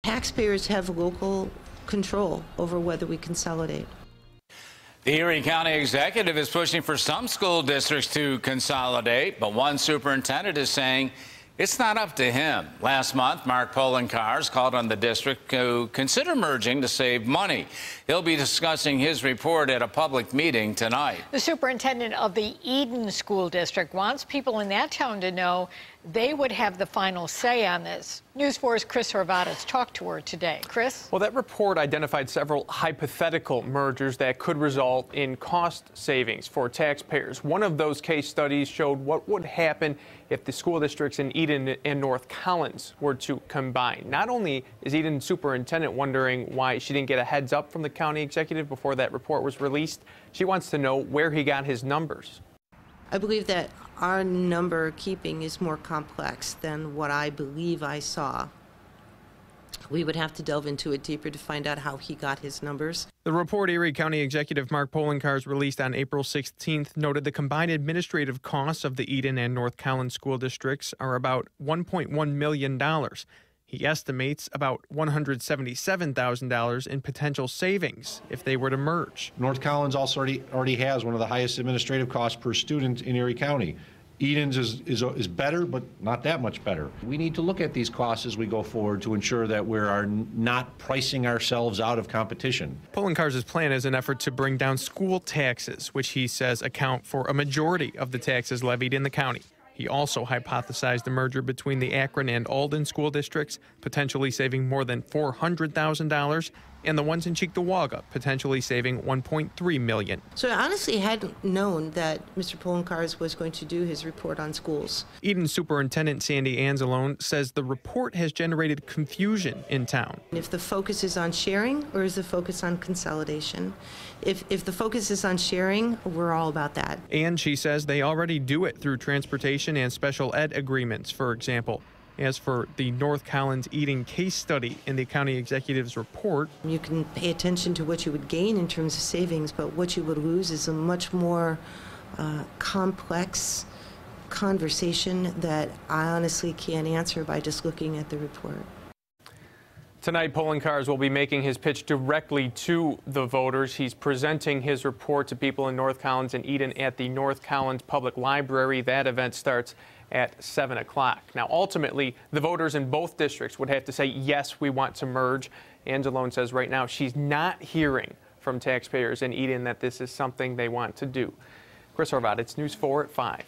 taxpayers have local control over whether we consolidate. The Erie County Executive is pushing for some school districts to consolidate, but one superintendent is saying it's not up to him. Last month, Mark Poloncarz called on the district to consider merging to save money. He'll be discussing his report at a public meeting tonight. The superintendent of the Eden School District wants people in that town to know they would have the final say on this. News 4's Chris Horvatos talked to her today. Chris? Well, that report identified several hypothetical mergers that could result in cost savings for taxpayers. One of those case studies showed what would happen if the school districts in Eden and North Collins were to combine. Not only is Eden superintendent wondering why she didn't get a heads up from the county executive before that report was released, she wants to know where he got his numbers. I believe that our number keeping is more complex than what I believe I saw. We would have to delve into it deeper to find out how he got his numbers. The report Erie County Executive Mark Poloncarz released on April 16th noted the combined administrative costs of the Eden and North Collins school districts are about $1.1 million. He estimates about $177,000 in potential savings if they were to merge. North Collins also already has one of the highest administrative costs per student in Erie County. Eden's is better, but not that much better. We need to look at these costs as we go forward to ensure that we are not pricing ourselves out of competition. Poloncarz's plan is an effort to bring down school taxes, which he says account for a majority of the taxes levied in the county. He also hypothesized a merger between the Akron and Alden school districts, potentially saving more than $400,000, and the ones in Cheektowaga, potentially saving $1.3 million. So I honestly hadn't known that Mr. Poloncarz was going to do his report on schools. Eden Superintendent Sandy Anzalone says the report has generated confusion in town. If the focus is on sharing or is the focus on consolidation? If the focus is on sharing, we're all about that. And she says they already do it through transportation and special ed agreements, for example. As for the North Collins Eden case study in the county executive's report, you can pay attention to what you would gain in terms of savings, but what you would lose is a much more complex conversation that I honestly can't answer by just looking at the report. Tonight, Poloncarz will be making his pitch directly to the voters. He's presenting his report to people in North Collins and Eden at the North Collins Public Library. That event starts at 7 o'clock. Now, ultimately, the voters in both districts would have to say, yes, we want to merge. Anzalone says right now she's not hearing from taxpayers in Eden that this is something they want to do. Chris Horvatos, News 4 at 5.